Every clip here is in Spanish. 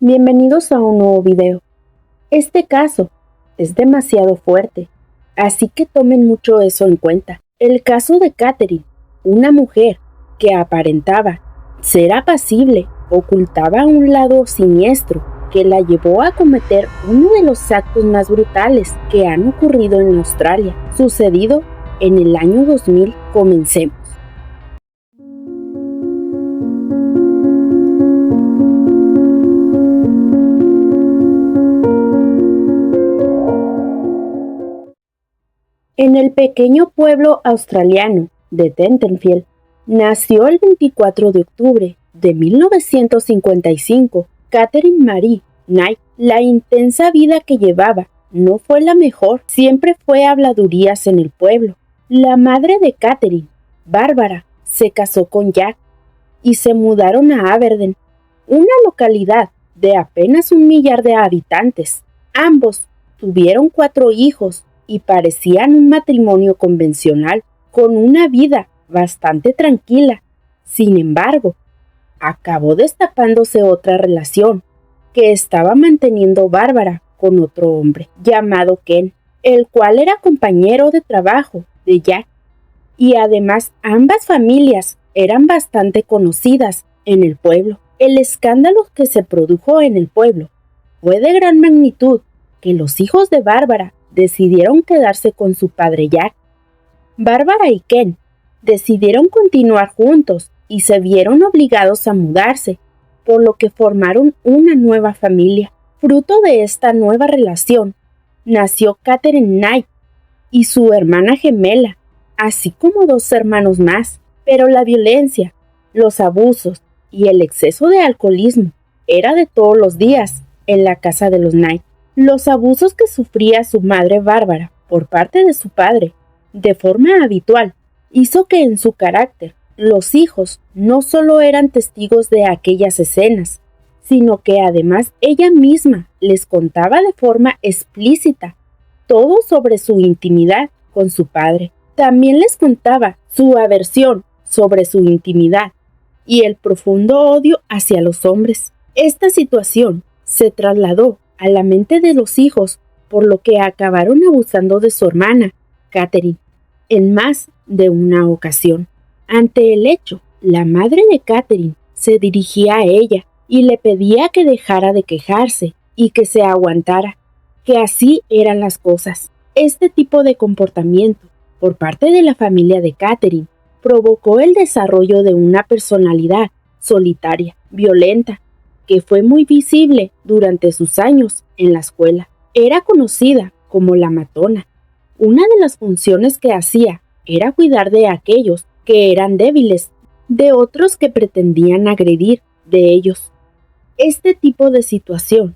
Bienvenidos a un nuevo video. Este caso es demasiado fuerte, así que tomen mucho eso en cuenta. El caso de Catherine, una mujer que aparentaba ser apacible, ocultaba un lado siniestro que la llevó a cometer uno de los actos más brutales que han ocurrido en Australia, sucedido en el año 2000. Comencemos. En el pequeño pueblo australiano de Tenterfield, nació el 24 de octubre de 1955 Catherine Marie Knight. La intensa vida que llevaba no fue la mejor, siempre fue habladurías en el pueblo. La madre de Catherine, Bárbara, se casó con Jack y se mudaron a Aberdeen, una localidad de apenas 1 millar de habitantes. Ambos tuvieron 4 hijos y parecían un matrimonio convencional, con una vida bastante tranquila. Sin embargo, acabó destapándose otra relación que estaba manteniendo Bárbara con otro hombre llamado Ken, el cual era compañero de trabajo de Jack, y además ambas familias eran bastante conocidas en el pueblo. El escándalo que se produjo en el pueblo fue de gran magnitud que los hijos de Bárbara decidieron quedarse con su padre Jack. Bárbara y Ken decidieron continuar juntos y se vieron obligados a mudarse, por lo que formaron una nueva familia. Fruto de esta nueva relación, nació Catherine Knight y su hermana gemela, así como 2 hermanos más. Pero la violencia, los abusos y el exceso de alcoholismo era de todos los días en la casa de los Knight. Los abusos que sufría su madre Bárbara por parte de su padre, de forma habitual, hizo que en su carácter los hijos no solo eran testigos de aquellas escenas, sino que además ella misma les contaba de forma explícita todo sobre su intimidad con su padre. También les contaba su aversión sobre su intimidad y el profundo odio hacia los hombres. Esta situación se trasladó a la mente de los hijos, por lo que acabaron abusando de su hermana, Catherine, en más de una ocasión. Ante el hecho, la madre de Catherine se dirigía a ella y le pedía que dejara de quejarse y que se aguantara, que así eran las cosas. Este tipo de comportamiento por parte de la familia de Catherine provocó el desarrollo de una personalidad solitaria, violenta, que fue muy visible durante sus años en la escuela. Era conocida como la matona. Una de las funciones que hacía era cuidar de aquellos que eran débiles, de otros que pretendían agredir de ellos. Este tipo de situación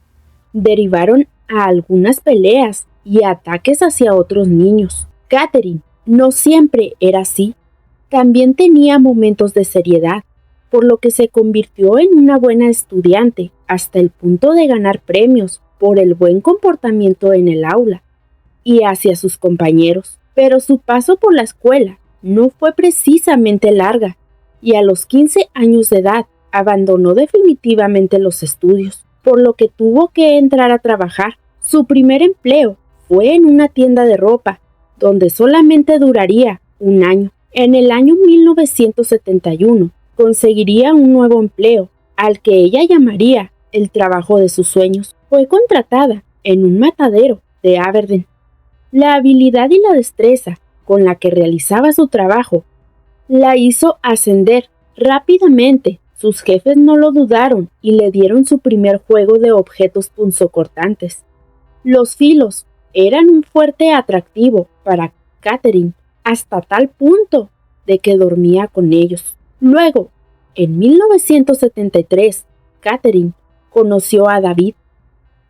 derivaron a algunas peleas y ataques hacia otros niños. Catherine no siempre era así. También tenía momentos de seriedad, por lo que se convirtió en una buena estudiante hasta el punto de ganar premios por el buen comportamiento en el aula y hacia sus compañeros. Pero su paso por la escuela no fue precisamente larga y a los 15 años de edad abandonó definitivamente los estudios, por lo que tuvo que entrar a trabajar. Su primer empleo fue en una tienda de ropa, donde solamente duraría 1 año. En el año 1971, conseguiría un nuevo empleo, al que ella llamaría el trabajo de sus sueños. Fue contratada en un matadero de Aberdeen. La habilidad y la destreza con la que realizaba su trabajo la hizo ascender rápidamente. Sus jefes no lo dudaron y le dieron su primer juego de objetos punzocortantes. Los filos eran un fuerte atractivo para Catherine, hasta tal punto de que dormía con ellos. Luego, en 1973, Catherine conoció a David.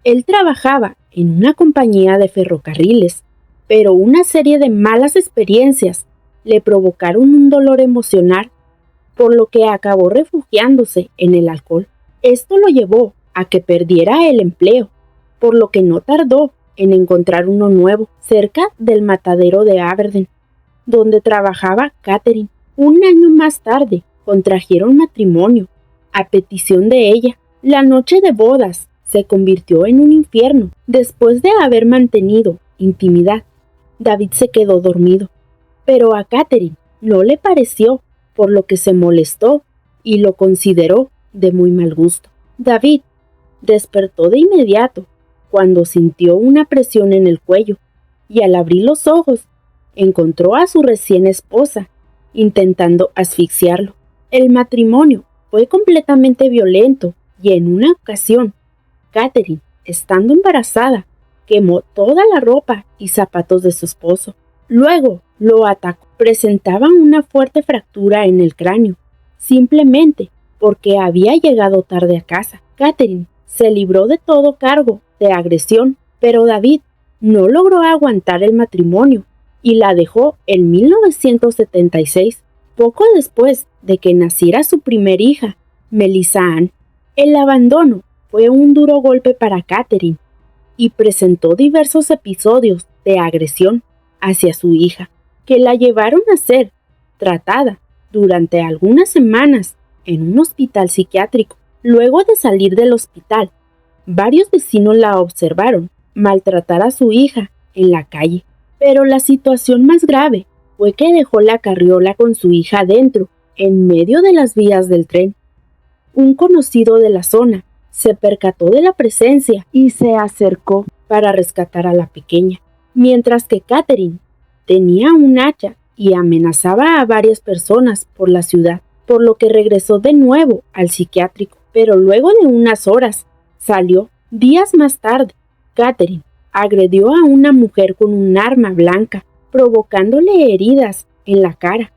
Él trabajaba en una compañía de ferrocarriles, pero una serie de malas experiencias le provocaron un dolor emocional, por lo que acabó refugiándose en el alcohol. Esto lo llevó a que perdiera el empleo, por lo que no tardó en encontrar uno nuevo cerca del matadero de Aberdeen, donde trabajaba Catherine. 1 año más tarde contrajeron matrimonio, a petición de ella. La noche de bodas se convirtió en un infierno. Después de haber mantenido intimidad, David se quedó dormido, pero a Catherine no le pareció, por lo que se molestó y lo consideró de muy mal gusto. David despertó de inmediato cuando sintió una presión en el cuello y al abrir los ojos encontró a su recién esposa intentando asfixiarlo. El matrimonio fue completamente violento y en una ocasión, Catherine, estando embarazada, quemó toda la ropa y zapatos de su esposo. Luego lo atacó. Presentaba una fuerte fractura en el cráneo, simplemente porque había llegado tarde a casa. Catherine se libró de todo cargo de agresión, pero David no logró aguantar el matrimonio y la dejó en 1976, poco después de que naciera su primer hija, Melissa Ann. El abandono fue un duro golpe para Catherine y presentó diversos episodios de agresión hacia su hija, que la llevaron a ser tratada durante algunas semanas en un hospital psiquiátrico. Luego de salir del hospital, varios vecinos la observaron maltratar a su hija en la calle, pero la situación más grave fue que dejó la carriola con su hija dentro, en medio de las vías del tren. Un conocido de la zona se percató de la presencia y se acercó para rescatar a la pequeña, mientras que Catherine tenía un hacha y amenazaba a varias personas por la ciudad, por lo que regresó de nuevo al psiquiátrico, pero luego de unas horas salió. Días más tarde, Catherine agredió a una mujer con un arma blanca, provocándole heridas en la cara,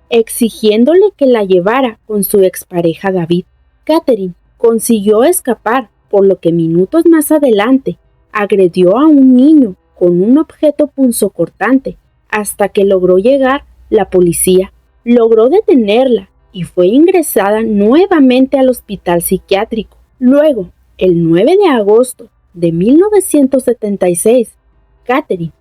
exigiéndole que la llevara con su expareja David. Catherine consiguió escapar, por lo que minutos más adelante agredió a un niño con un objeto punzocortante hasta que logró llegar la policía. Logró detenerla y fue ingresada nuevamente al hospital psiquiátrico. Luego, el 9 de agosto de 1976, Catherine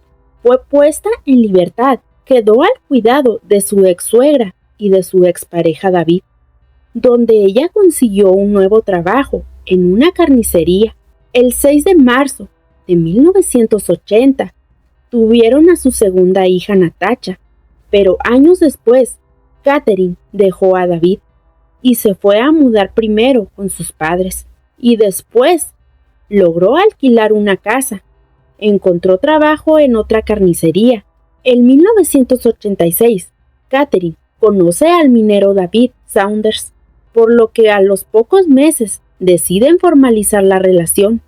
fue puesta en libertad. Quedó al cuidado de su ex suegra y de su expareja David, donde ella consiguió un nuevo trabajo en una carnicería. El 6 de marzo de 1980 tuvieron a su segunda hija Natasha, pero años después, Catherine dejó a David y se fue a mudar primero con sus padres y después logró alquilar una casa. Encontró trabajo en otra carnicería. En 1986, Catherine conoce al minero David Saunders, por lo que a los pocos meses deciden formalizar la relación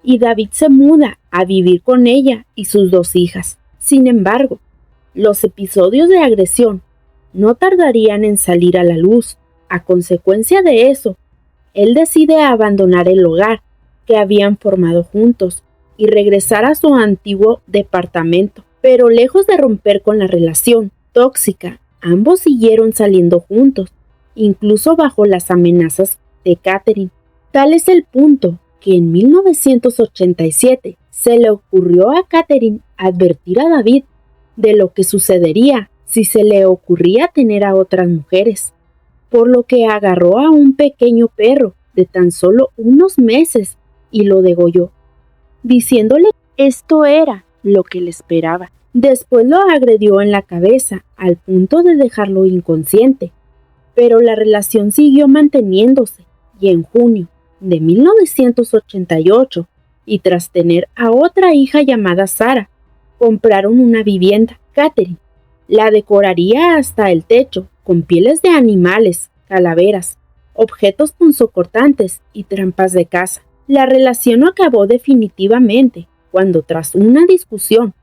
y David se muda a vivir con ella y sus dos hijas. Sin embargo, los episodios de agresión no tardarían en salir a la luz. A consecuencia de eso, él decide abandonar el hogar que habían formado juntos y regresar a su antiguo departamento. Pero lejos de romper con la relación tóxica, ambos siguieron saliendo juntos, incluso bajo las amenazas de Catherine. Tal es el punto que en 1987 se le ocurrió a Catherine advertir a David de lo que sucedería si se le ocurría tener a otras mujeres, por lo que agarró a un pequeño perro de tan solo unos meses y lo degolló, diciéndole que esto era lo que le esperaba. Después lo agredió en la cabeza al punto de dejarlo inconsciente, pero la relación siguió manteniéndose y en junio de 1988, y tras tener a otra hija llamada Sara, compraron una vivienda. Catherine la decoraría hasta el techo con pieles de animales, calaveras, objetos punzocortantes y trampas de caza. La relación acabó definitivamente cuando, tras una discusión,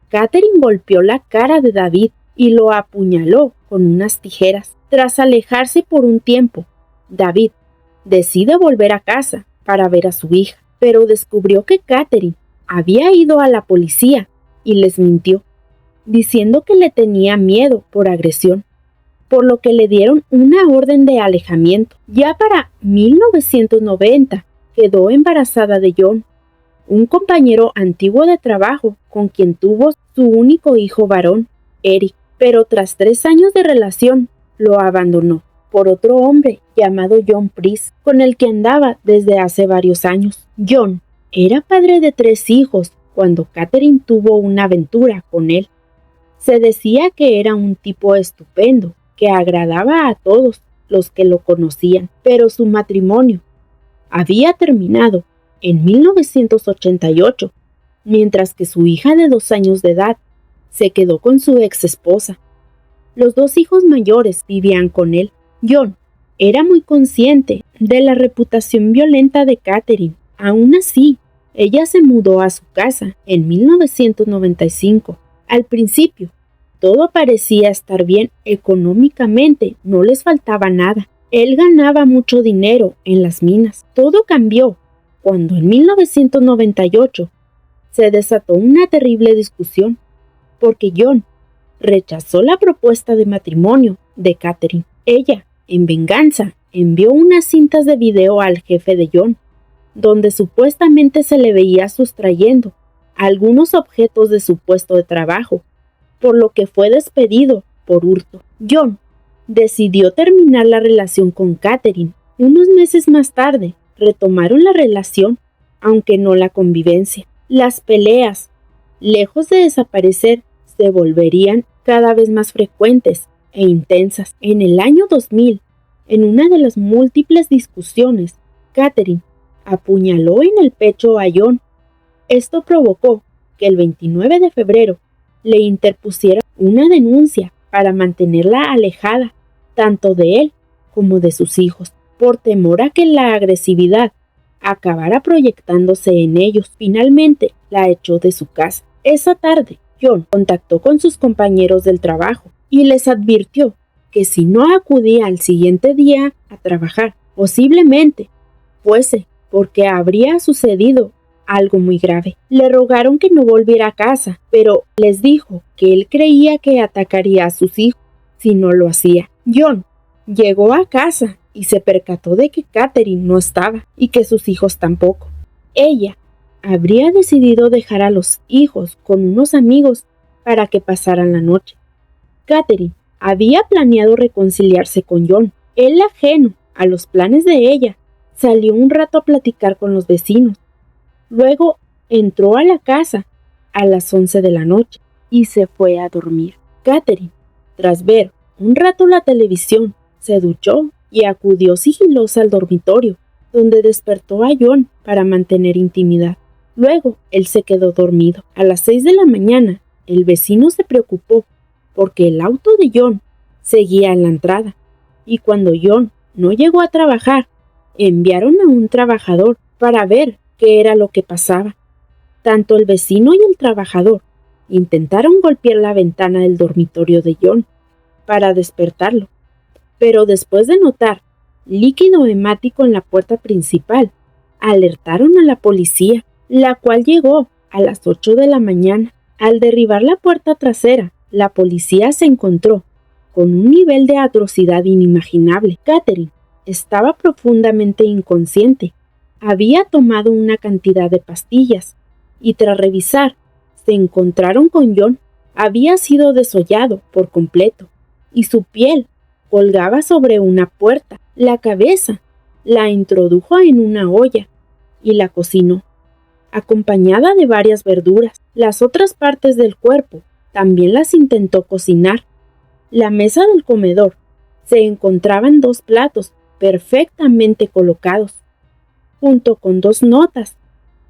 Catherine golpeó la cara de David y lo apuñaló con unas tijeras. Tras alejarse por un tiempo, David decide volver a casa para ver a su hija, pero descubrió que Catherine había ido a la policía y les mintió, diciendo que le tenía miedo por agresión, por lo que le dieron una orden de alejamiento. Ya para 1990 quedó embarazada de John, un compañero antiguo de trabajo con quien tuvo su único hijo varón, Eric, pero tras 3 años de relación lo abandonó. por otro hombre llamado John Price, con el que andaba desde hace varios años. John era padre de 3 hijos cuando Catherine tuvo una aventura con él. Se decía que era un tipo estupendo, que agradaba a todos los que lo conocían, pero su matrimonio había terminado en 1988, mientras que su hija de 2 años de edad se quedó con su ex esposa. Los 2 hijos mayores vivían con él. John era muy consciente de la reputación violenta de Catherine. Aún así, ella se mudó a su casa en 1995. Al principio, todo parecía estar bien económicamente, no les faltaba nada. Él ganaba mucho dinero en las minas. Todo cambió cuando en 1998 se desató una terrible discusión, porque John rechazó la propuesta de matrimonio de Catherine. Ella, en venganza, envió unas cintas de video al jefe de John, donde supuestamente se le veía sustrayendo algunos objetos de su puesto de trabajo, por lo que fue despedido por hurto. John decidió terminar la relación con Catherine. Unos meses más tarde, retomaron la relación, aunque no la convivencia. Las peleas, lejos de desaparecer, se volverían cada vez más frecuentes e intensas. En el año 2000, en una de las múltiples discusiones, Catherine apuñaló en el pecho a John. Esto provocó que el 29 de febrero le interpusiera una denuncia para mantenerla alejada tanto de él como de sus hijos, por temor a que la agresividad acabara proyectándose en ellos. Finalmente la echó de su casa. Esa tarde, John contactó con sus compañeros del trabajo y les advirtió que si no acudía al siguiente día a trabajar, posiblemente fuese porque habría sucedido algo muy grave. Le rogaron que no volviera a casa, pero les dijo que él creía que atacaría a sus hijos si no lo hacía. John llegó a casa y se percató de que Catherine no estaba y que sus hijos tampoco. Ella habría decidido dejar a los hijos con unos amigos para que pasaran la noche. Catherine había planeado reconciliarse con John. Él, ajeno a los planes de ella, salió un rato a platicar con los vecinos. Luego entró a la casa a las 11 de la noche y se fue a dormir. Catherine, tras ver un rato la televisión, se duchó y acudió sigilosa al dormitorio, donde despertó a John para mantener intimidad. Luego, él se quedó dormido. A las 6 de la mañana, el vecino se preocupó porque el auto de John seguía en la entrada, y cuando John no llegó a trabajar, enviaron a un trabajador para ver qué era lo que pasaba. Tanto el vecino y el trabajador intentaron golpear la ventana del dormitorio de John para despertarlo, pero después de notar líquido hemático en la puerta principal, alertaron a la policía, la cual llegó a las 8 de la mañana. Al derribar la puerta trasera, la policía se encontró con un nivel de atrocidad inimaginable. Catherine estaba profundamente inconsciente. Había tomado una cantidad de pastillas y tras revisar, se encontraron con John. Había sido desollado por completo y su piel colgaba sobre una puerta. La cabeza la introdujo en una olla y la cocinó, acompañada de varias verduras. Las otras partes del cuerpo también las intentó cocinar. La mesa del comedor se encontraban 2 platos perfectamente colocados, junto con 2 notas,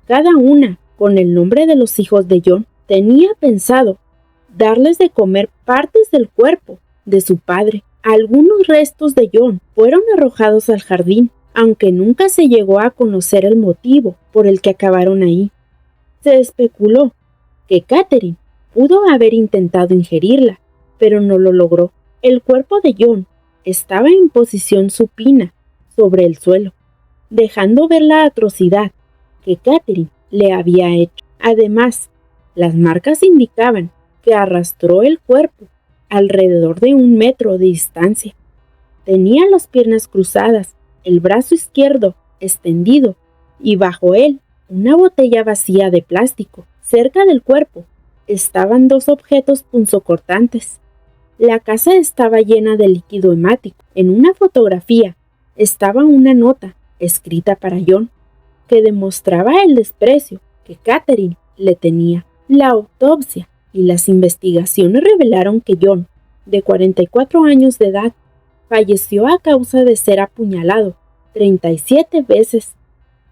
cada una con el nombre de los hijos de John. Tenía pensado darles de comer partes del cuerpo de su padre. Algunos restos de John fueron arrojados al jardín, aunque nunca se llegó a conocer el motivo por el que acabaron ahí. Se especuló que Catherine pudo haber intentado ingerirla, pero no lo logró. El cuerpo de John estaba en posición supina sobre el suelo, dejando ver la atrocidad que Catherine le había hecho. Además, las marcas indicaban que arrastró el cuerpo alrededor de 1 metro de distancia. Tenía las piernas cruzadas, el brazo izquierdo extendido y bajo él una botella vacía de plástico. Cerca del cuerpo estaban 2 objetos punzocortantes. La casa estaba llena de líquido hemático. En una fotografía estaba una nota escrita para John que demostraba el desprecio que Catherine le tenía. La autopsia y las investigaciones revelaron que John, de 44 años de edad, falleció a causa de ser apuñalado 37 veces,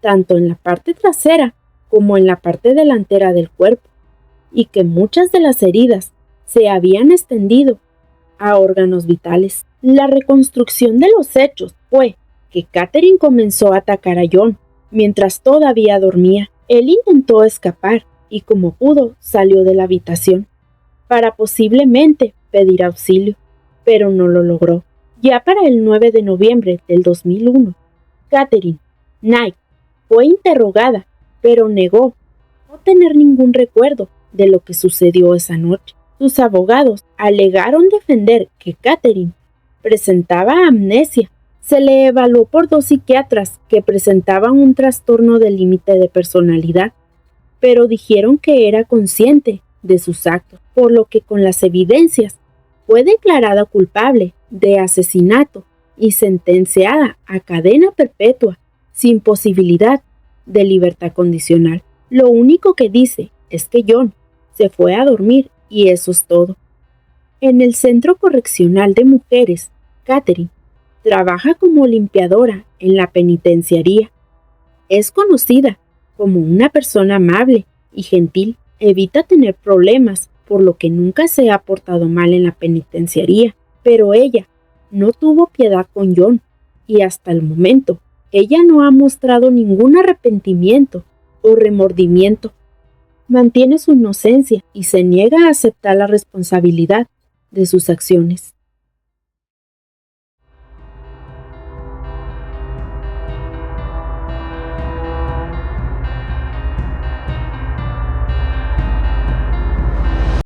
tanto en la parte trasera como en la parte delantera del cuerpo, y que muchas de las heridas se habían extendido a órganos vitales. La reconstrucción de los hechos fue que Catherine comenzó a atacar a John mientras todavía dormía. Él intentó escapar y como pudo salió de la habitación para posiblemente pedir auxilio, pero no lo logró. Ya para el 9 de noviembre del 2001, Catherine Knight fue interrogada, pero negó no tener ningún recuerdo de lo que sucedió esa noche. Sus abogados alegaron defender que Catherine presentaba amnesia. Se le evaluó por 2 psiquiatras que presentaban un trastorno del límite de personalidad, pero dijeron que era consciente de sus actos, por lo que con las evidencias fue declarada culpable de asesinato y sentenciada a cadena perpetua sin posibilidad de libertad condicional. Lo único que dice es que John se fue a dormir y eso es todo. En el Centro Correccional de Mujeres, Catherine trabaja como limpiadora en la penitenciaría. Es conocida como una persona amable y gentil. Evita tener problemas, por lo que nunca se ha portado mal en la penitenciaría. Pero ella no tuvo piedad con John y hasta el momento ella no ha mostrado ningún arrepentimiento o remordimiento. Mantiene su inocencia y se niega a aceptar la responsabilidad de sus acciones.